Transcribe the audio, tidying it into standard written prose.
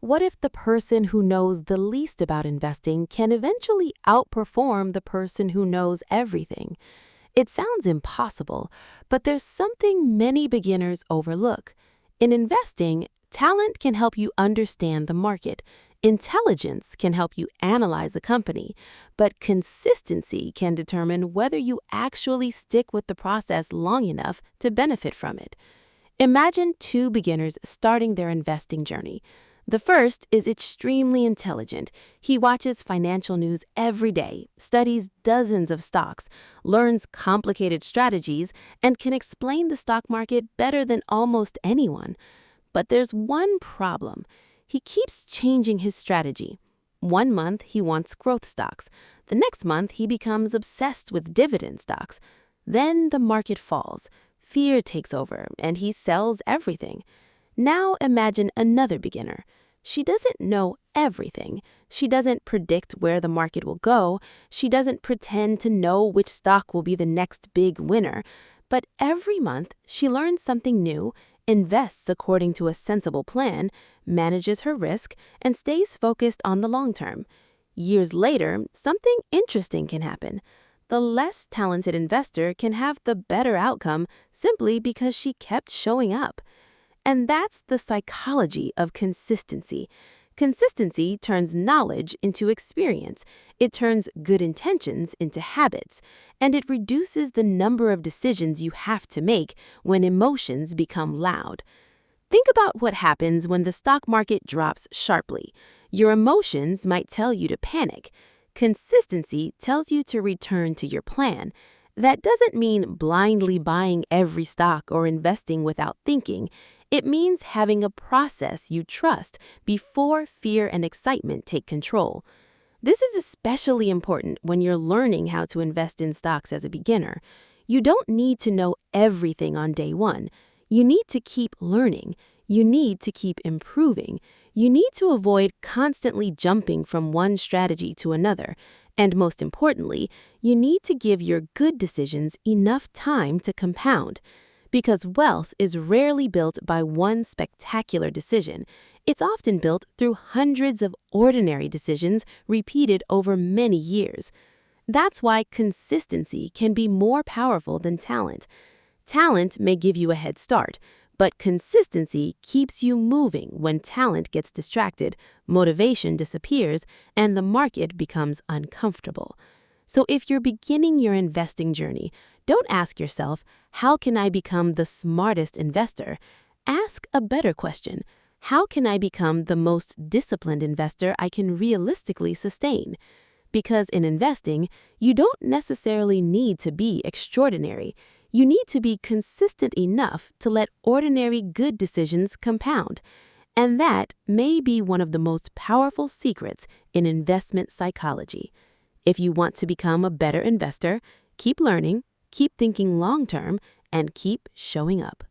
What if the person who knows the least about investing can eventually outperform the person who knows everything? It sounds impossible, but there's something many beginners overlook. In investing, talent can help you understand the market. Intelligence can help you analyze a company, but consistency can determine whether you actually stick with the process long enough to benefit from it. Imagine two beginners starting their investing journey. The first is extremely intelligent. He watches financial news every day, studies dozens of stocks, learns complicated strategies, and can explain the stock market better than almost anyone. But there's one problem. He keeps changing his strategy. One month he wants growth stocks. The next month he becomes obsessed with dividend stocks. Then the market falls. Fear takes over, and he sells everything. Now imagine another beginner. She doesn't know everything. She doesn't predict where the market will go. She doesn't pretend to know which stock will be the next big winner. But every month, she learns something new, invests according to a sensible plan, manages her risk, and stays focused on the long term. Years later, something interesting can happen. The less talented investor can have the better outcome simply because she kept showing up. And that's the psychology of consistency. Consistency turns knowledge into experience. It turns good intentions into habits. And it reduces the number of decisions you have to make when emotions become loud. Think about what happens when the stock market drops sharply. Your emotions might tell you to panic. Consistency tells you to return to your plan. That doesn't mean blindly buying every stock or investing without thinking. It means having a process you trust before fear and excitement take control. This is especially important when you're learning how to invest in stocks as a beginner. You don't need to know everything on day one. You need to keep learning. You need to keep improving. You need to avoid constantly jumping from one strategy to another. And most importantly, you need to give your good decisions enough time to compound. Because wealth is rarely built by one spectacular decision. It's often built through hundreds of ordinary decisions repeated over many years. That's why consistency can be more powerful than talent. Talent may give you a head start, but consistency keeps you moving when talent gets distracted, motivation disappears, and the market becomes uncomfortable. So if you're beginning your investing journey, don't ask yourself, how can I become the smartest investor? Ask a better question. How can I become the most disciplined investor I can realistically sustain? Because in investing, you don't necessarily need to be extraordinary. You need to be consistent enough to let ordinary good decisions compound. And that may be one of the most powerful secrets in investment psychology. If you want to become a better investor, keep learning, keep thinking long-term, and keep showing up.